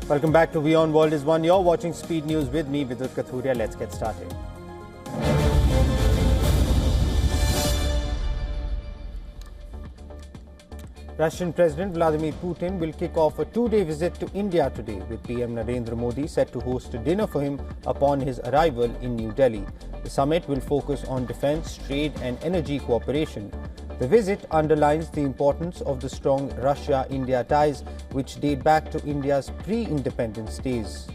Welcome back to WION World is One. You're watching Speed News with me, Vidut Kathuria. Let's get started. Russian President Vladimir Putin will kick off a two-day visit to India today, with PM Narendra Modi set to host a dinner for him upon his arrival in New Delhi. The summit will focus on defense, trade and energy cooperation. The visit underlines the importance of the strong Russia-India ties, which date back to India's pre-independence days.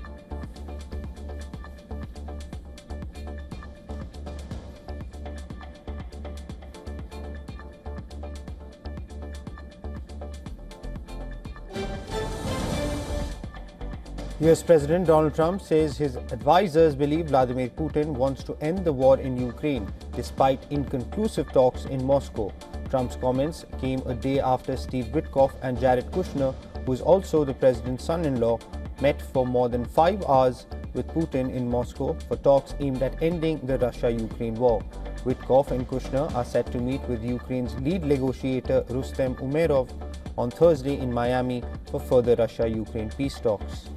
US President Donald Trump says his advisors believe Vladimir Putin wants to end the war in Ukraine, despite inconclusive talks in Moscow. Trump's comments came a day after Steve Witkoff and Jared Kushner, who is also the president's son-in-law, met for more than 5 hours with Putin in Moscow for talks aimed at ending the Russia-Ukraine war. Witkoff and Kushner are set to meet with Ukraine's lead negotiator Rustem Umerov on Thursday in Miami for further Russia-Ukraine peace talks.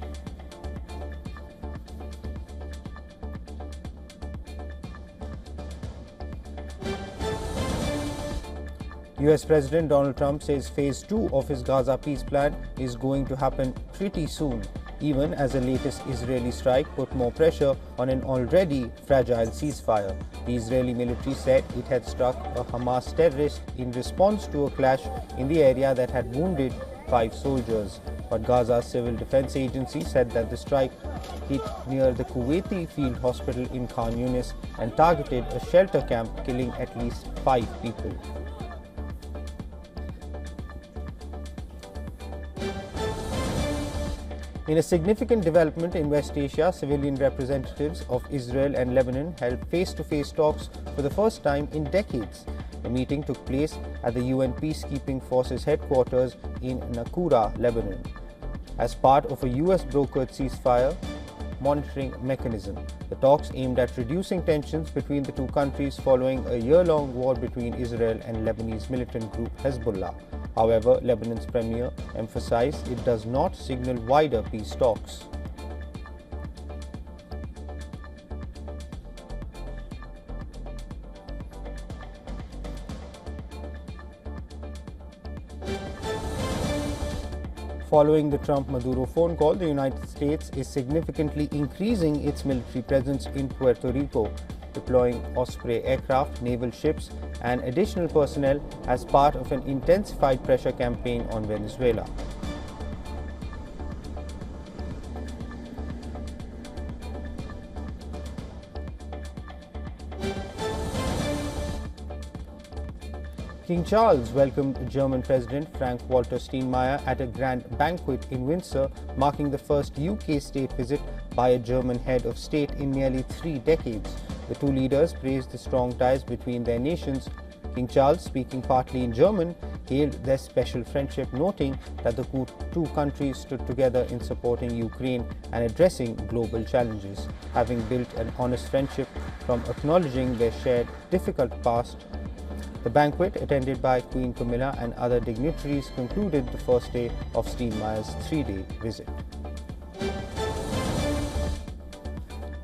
US President Donald Trump says Phase 2 of his Gaza peace plan is going to happen pretty soon, even as the latest Israeli strike put more pressure on an already fragile ceasefire. The Israeli military said it had struck a Hamas terrorist in response to a clash in the area that had wounded 5 soldiers. But Gaza's civil defense agency said that the strike hit near the Kuwaiti field hospital in Khan Yunis and targeted a shelter camp, killing at least 5 people. In a significant development in West Asia, civilian representatives of Israel and Lebanon held face-to-face talks for the first time in decades. The meeting took place at the UN Peacekeeping Forces headquarters in Nakura, Lebanon, as part of a US-brokered ceasefire monitoring mechanism. The talks aimed at reducing tensions between the two countries following a year-long war between Israel and Lebanese militant group Hezbollah. However, Lebanon's premier emphasized it does not signal wider peace talks. Following the Trump-Maduro phone call, the United States is significantly increasing its military presence in Puerto Rico, deploying Osprey aircraft, naval ships, and additional personnel as part of an intensified pressure campaign on Venezuela. King Charles welcomed German President Frank-Walter Steinmeier at a grand banquet in Windsor, marking the first UK state visit by a German head of state in nearly 3 decades. The two leaders praised the strong ties between their nations. King Charles, speaking partly in German, hailed their special friendship, noting that the two countries stood together in supporting Ukraine and addressing global challenges, having built an honest friendship from acknowledging their shared difficult past. The banquet, attended by Queen Camilla and other dignitaries, concluded the first day of Steinmeier's 3-day visit.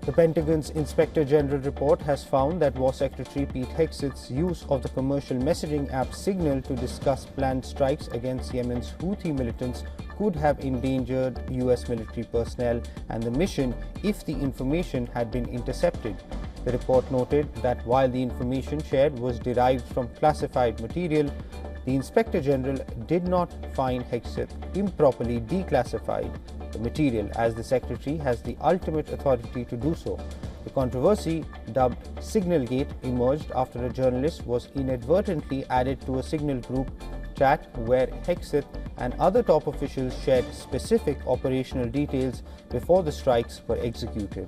The Pentagon's Inspector General report has found that War Secretary Pete Hegseth's use of the commercial messaging app Signal to discuss planned strikes against Yemen's Houthi militants could have endangered US military personnel and the mission if the information had been intercepted. The report noted that while the information shared was derived from classified material, the Inspector General did not find Hegseth improperly declassified the material, as the Secretary has the ultimate authority to do so. The controversy, dubbed Signalgate, emerged after a journalist was inadvertently added to a Signal group chat where Hegseth and other top officials shared specific operational details before the strikes were executed.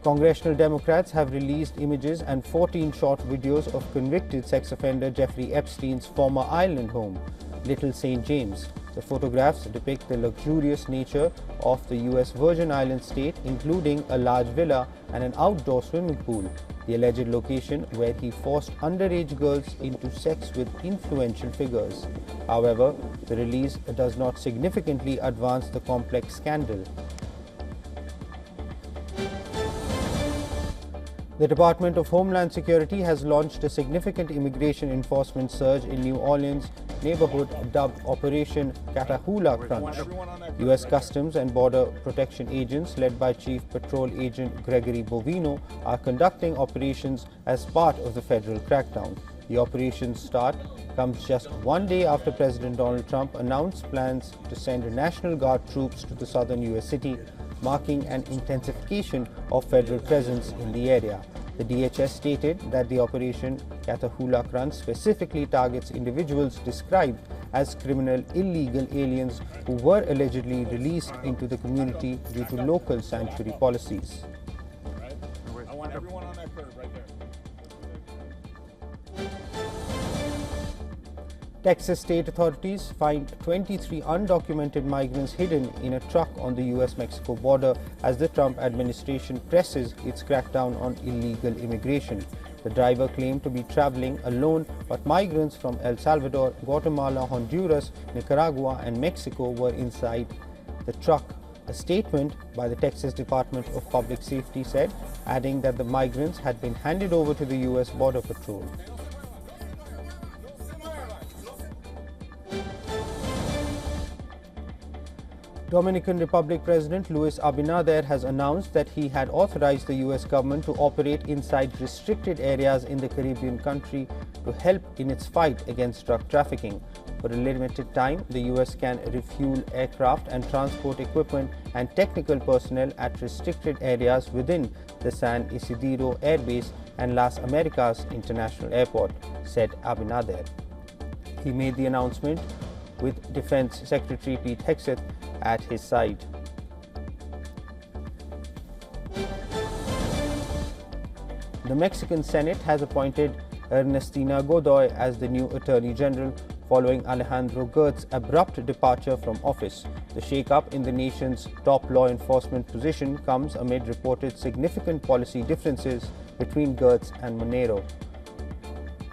Congressional Democrats have released images and 14 short videos of convicted sex offender Jeffrey Epstein's former island home. Little St. James. The photographs depict the luxurious nature of the US Virgin Islands state, including a large villa and an outdoor swimming pool, the alleged location where he forced underage girls into sex with influential figures. However, the release does not significantly advance the complex scandal. The Department of Homeland Security has launched a significant immigration enforcement surge in New Orleans neighborhood dubbed Operation Catahoula Crunch. U.S. Customs and Border Protection agents led by Chief Patrol Agent Gregory Bovino are conducting operations as part of the federal crackdown. The operation's start comes just one day after President Donald Trump announced plans to send National Guard troops to the southern U.S. city, marking an intensification of federal presence in the area. The DHS stated that the Operation Catahoula Crunch specifically targets individuals described as criminal illegal aliens who were allegedly released into the community due to local sanctuary policies. I want everyone on that curve right there. Texas state authorities find 23 undocumented migrants hidden in a truck on the US-Mexico border as the Trump administration presses its crackdown on illegal immigration. The driver claimed to be traveling alone, but migrants from El Salvador, Guatemala, Honduras, Nicaragua, and Mexico were inside the truck. A statement by the Texas Department of Public Safety said, adding that the migrants had been handed over to the US Border Patrol. Dominican Republic President Luis Abinader has announced that he had authorized the U.S. government to operate inside restricted areas in the Caribbean country to help in its fight against drug trafficking. For a limited time, the U.S. can refuel aircraft and transport equipment and technical personnel at restricted areas within the San Isidro Air Base and Las Americas International Airport, said Abinader. He made the announcement with Defense Secretary Pete Hegseth at his side. The Mexican Senate has appointed Ernestina Godoy as the new Attorney General following Alejandro Gertz's abrupt departure from office. The shake-up in the nation's top law enforcement position comes amid reported significant policy differences between Gertz and Monero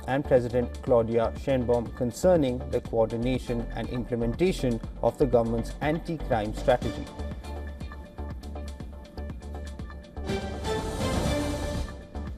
and President Claudia Sheinbaum concerning the coordination and implementation of the government's anti-crime strategy.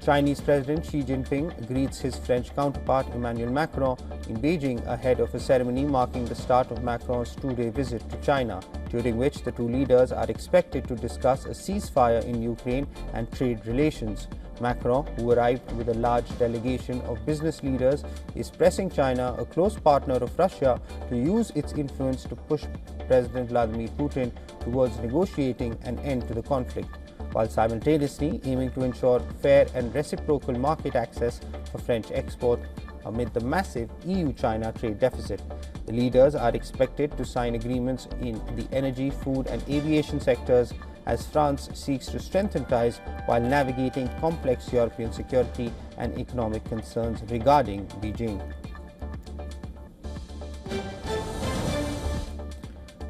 Chinese President Xi Jinping greets his French counterpart Emmanuel Macron in Beijing ahead of a ceremony marking the start of Macron's two-day visit to China, during which the two leaders are expected to discuss a ceasefire in Ukraine and trade relations. Macron, who arrived with a large delegation of business leaders, is pressing China, a close partner of Russia, to use its influence to push President Vladimir Putin towards negotiating an end to the conflict, while simultaneously aiming to ensure fair and reciprocal market access for French export amid the massive EU-China trade deficit. The leaders are expected to sign agreements in the energy, food and aviation sectors as France seeks to strengthen ties while navigating complex European security and economic concerns regarding Beijing.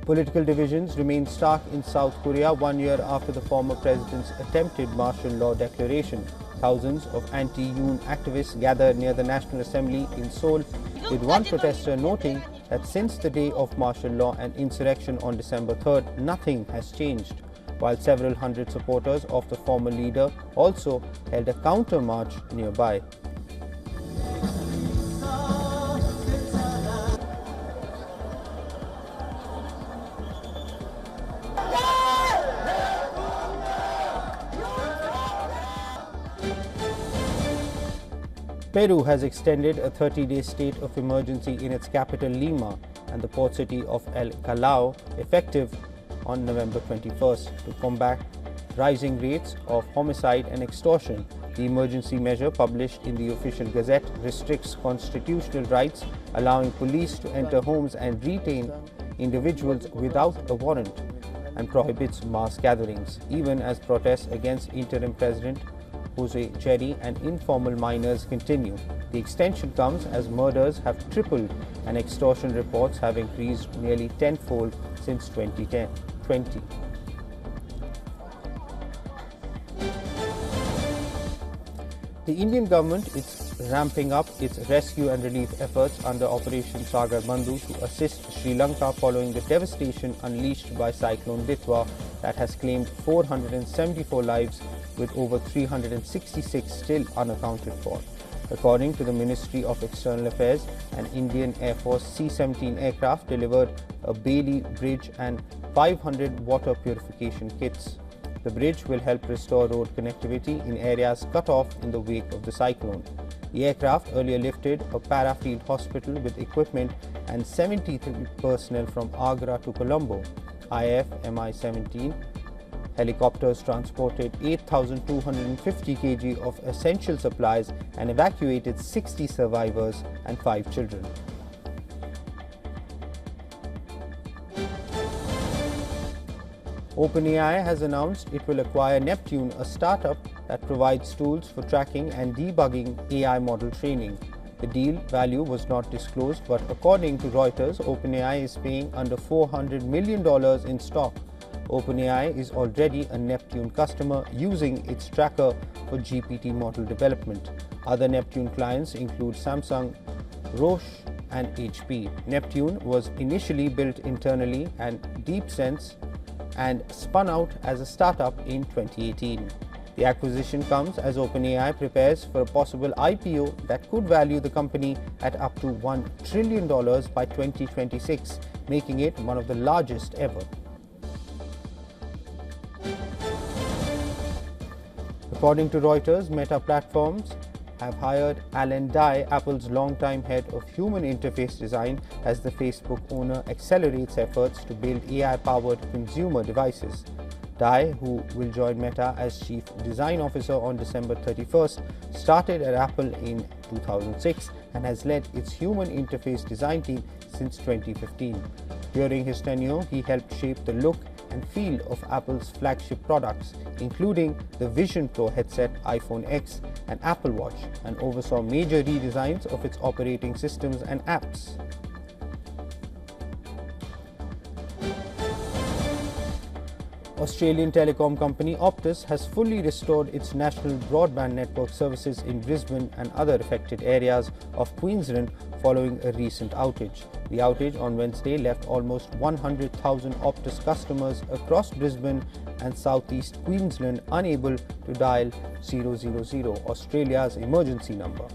Political divisions remain stark in South Korea 1 year after the former president's attempted martial law declaration. Thousands of anti-yoon activists gathered near the National Assembly in Seoul, with one protester noting that since the day of martial law and insurrection on December 3rd, nothing has changed, while several hundred supporters of the former leader also held a counter-march nearby. Peru has extended a 30-day state of emergency in its capital Lima and the port city of El Callao, effective on November 21st, to combat rising rates of homicide and extortion. The emergency measure, published in the official gazette, restricts constitutional rights, allowing police to enter homes and detain individuals without a warrant, and prohibits mass gatherings, even as protests against interim President Jose, Jerry and informal miners continue. The extension comes as murders have tripled and extortion reports have increased nearly tenfold since 2020. The Indian government is ramping up its rescue and relief efforts under Operation Sagar Bandhu to assist Sri Lanka following the devastation unleashed by Cyclone Ditwa that has claimed 474 lives, with over 366 still unaccounted for. According to the Ministry of External Affairs, an Indian Air Force C-17 aircraft delivered a Bailey bridge and 500 water purification kits. The bridge will help restore road connectivity in areas cut off in the wake of the cyclone. The aircraft earlier lifted a parafield hospital with equipment and 73 personnel from Agra to Colombo. IF Mi-17 helicopters transported 8,250 kg of essential supplies and evacuated 60 survivors and 5 children. OpenAI has announced it will acquire Neptune, a startup that provides tools for tracking and debugging AI model training. The deal value was not disclosed, but according to Reuters, OpenAI is paying under $400 million in stock. OpenAI is already a Neptune customer using its tracker for GPT model development. Other Neptune clients include Samsung, Roche, and HP. Neptune was initially built internally and DeepSense and spun out as a startup in 2018. The acquisition comes as OpenAI prepares for a possible IPO that could value the company at up to $1 trillion by 2026, making it one of the largest ever. According to Reuters, Meta Platforms have hired Alan Dye, Apple's longtime head of human interface design, as the Facebook owner accelerates efforts to build AI-powered consumer devices. Dye, who will join Meta as Chief Design Officer on December 31st, started at Apple in 2006 and has led its human interface design team since 2015. During his tenure, he helped shape the look and feel of Apple's flagship products, including the Vision Pro headset, iPhone X, and Apple Watch, and oversaw major redesigns of its operating systems and apps. Australian telecom company Optus has fully restored its national broadband network services in Brisbane and other affected areas of Queensland following a recent outage. The outage on Wednesday left almost 100,000 Optus customers across Brisbane and southeast Queensland unable to dial 000, Australia's emergency number,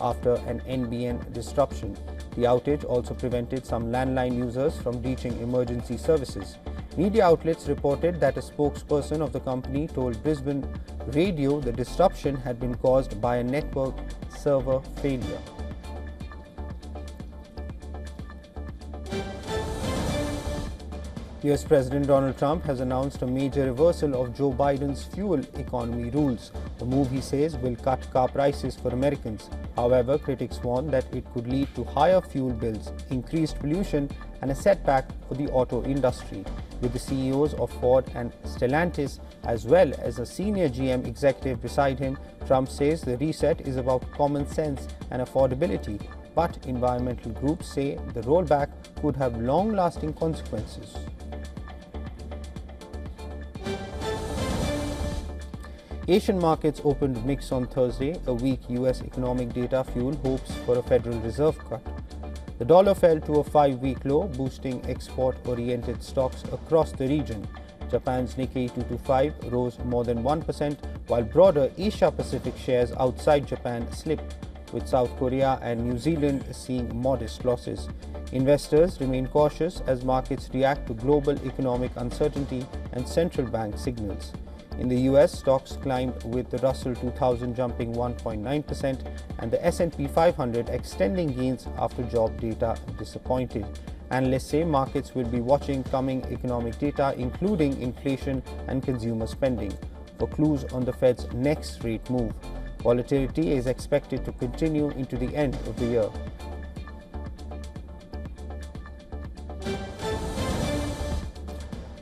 after an NBN disruption. The outage also prevented some landline users from reaching emergency services. Media outlets reported that a spokesperson of the company told Brisbane Radio the disruption had been caused by a network server failure. US President Donald Trump has announced a major reversal of Joe Biden's fuel economy rules. The move, he says, will cut car prices for Americans. However, critics warn that it could lead to higher fuel bills, increased pollution, and a setback for the auto industry. With the CEOs of Ford and Stellantis, as well as a senior GM executive beside him, Trump says the reset is about common sense and affordability. But environmental groups say the rollback could have long-lasting consequences. Asian markets opened mixed on Thursday. A weak US economic data fueled hopes for a Federal Reserve cut. The dollar fell to a 5-week low, boosting export-oriented stocks across the region. Japan's Nikkei 225 rose more than 1%, while broader Asia-Pacific shares outside Japan slipped, with South Korea and New Zealand seeing modest losses. Investors remain cautious as markets react to global economic uncertainty and central bank signals. In the US, stocks climbed, with the Russell 2000 jumping 1.9% and the S&P 500 extending gains after job data disappointed. Analysts say markets will be watching coming economic data, including inflation and consumer spending, for clues on the Fed's next rate move. Volatility is expected to continue into the end of the year.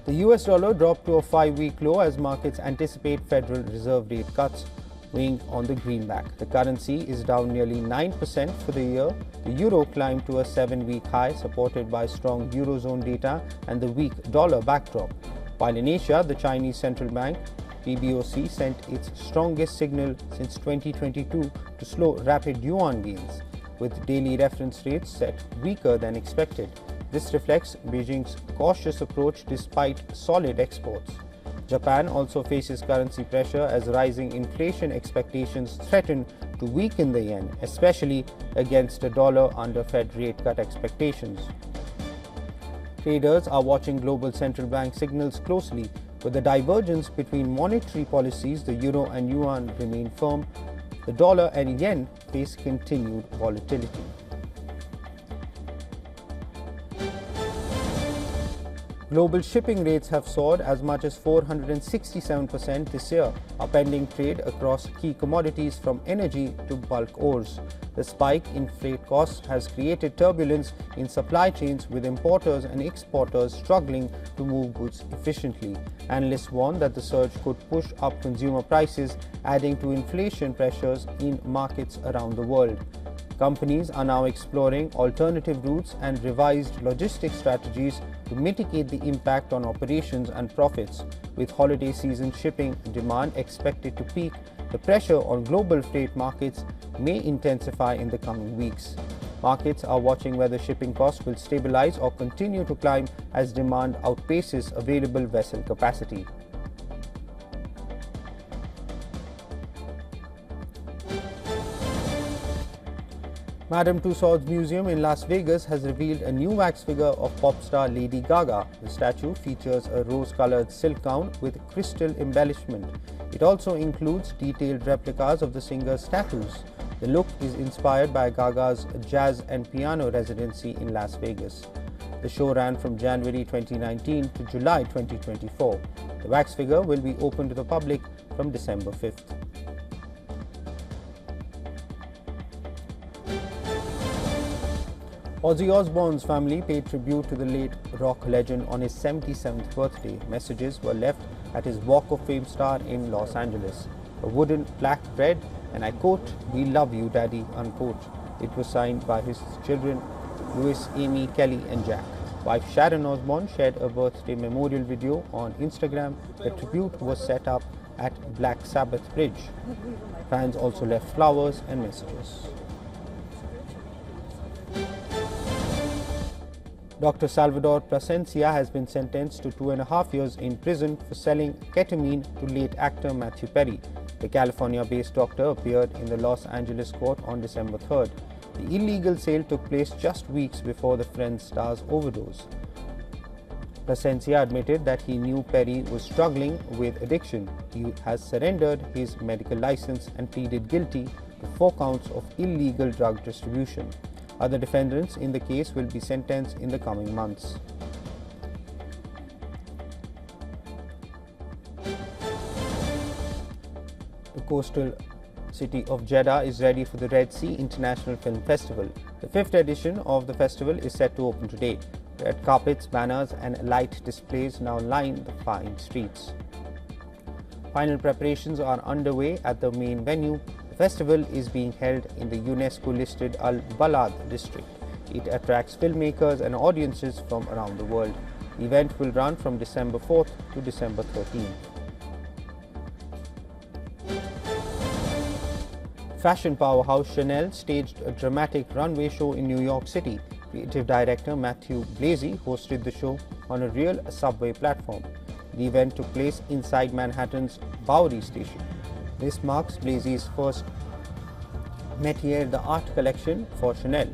The US dollar dropped to a 5-week low as markets anticipate Federal Reserve rate cuts. weighing on the greenback. The currency is down nearly 9% for the year. The euro climbed to a 7-week high, supported by strong eurozone data and the weak dollar backdrop. While in Asia, the Chinese central bank PBOC sent its strongest signal since 2022 to slow rapid yuan gains, with daily reference rates set weaker than expected. This reflects Beijing's cautious approach despite solid exports. Japan also faces currency pressure as rising inflation expectations threaten to weaken the yen, especially against a dollar under Fed rate cut expectations. Traders are watching global central bank signals closely. With the divergence between monetary policies, the euro and yuan remain firm. The dollar and yen face continued volatility. Global shipping rates have soared as much as 467% this year, upending trade across key commodities from energy to bulk ores. The spike in freight costs has created turbulence in supply chains, with importers and exporters struggling to move goods efficiently. Analysts warn that the surge could push up consumer prices, adding to inflation pressures in markets around the world. Companies are now exploring alternative routes and revised logistics strategies to mitigate the impact on operations and profits. With holiday season shipping demand expected to peak, the pressure on global freight markets may intensify in the coming weeks. Markets are watching whether shipping costs will stabilize or continue to climb as demand outpaces available vessel capacity. Madame Tussauds Museum in Las Vegas has revealed a new wax figure of pop star Lady Gaga. The statue features a rose-colored silk gown with crystal embellishment. It also includes detailed replicas of the singer's tattoos. The look is inspired by Gaga's jazz and piano residency in Las Vegas. The show ran from January 2019 to July 2024. The wax figure will be open to the public from December 5th. Ozzy Osbourne's family paid tribute to the late rock legend on his 77th birthday. Messages were left at his Walk of Fame star in Los Angeles. A wooden plaque read, and I quote, "We love you, Daddy," unquote. It was signed by his children, Louis, Amy, Kelly and Jack. Wife Sharon Osbourne shared a birthday memorial video on Instagram. The tribute was set up at Black Sabbath Bridge. Fans also left flowers and messages. Dr. Salvador Plasencia has been sentenced to 2.5 years in prison for selling ketamine to late actor Matthew Perry. The California-based doctor appeared in the Los Angeles court on December 3rd. The illegal sale took place just weeks before the Friends star's overdose. Plasencia admitted that he knew Perry was struggling with addiction. He has surrendered his medical license and pleaded guilty to 4 counts of illegal drug distribution. Other defendants in the case will be sentenced in the coming months. The coastal city of Jeddah is ready for the Red Sea International Film Festival. The 5th edition of the festival is set to open today. Red carpets, banners and light displays now line the fine streets. Final preparations are underway at the main venue. The festival is being held in the UNESCO-listed Al Balad district. It attracts filmmakers and audiences from around the world. The event will run from December 4th to December 13th. Fashion powerhouse Chanel staged a dramatic runway show in New York City. Creative director Matthew Blasey hosted the show on a real subway platform. The event took place inside Manhattan's Bowery Station. This marks Blasey's first Métier d'Art collection for Chanel.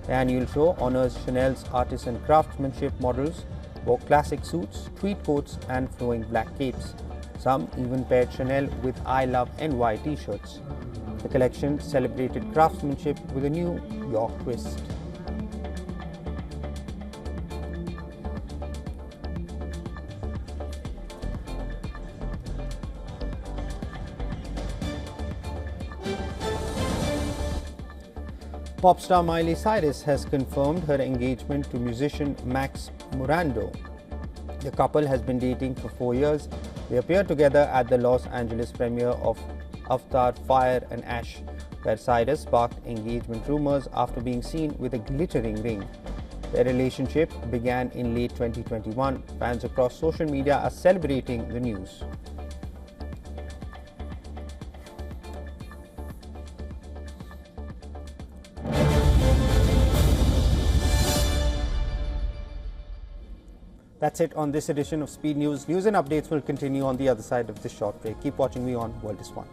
The annual show honors Chanel's artisan craftsmanship. Models wore classic suits, tweed coats and flowing black capes. Some even paired Chanel with I Love NY t-shirts. The collection celebrated craftsmanship with a New York twist. Pop star Miley Cyrus has confirmed her engagement to musician Max Morando. The couple has been dating for 4 years. They appeared together at the Los Angeles premiere of Avatar Fire and Ash, where Cyrus sparked engagement rumors after being seen with a glittering ring. Their relationship began in late 2021. Fans across social media are celebrating the news. That's it on this edition of Speed News. News and updates will continue on the other side of this short break. Keep watching WION World is One.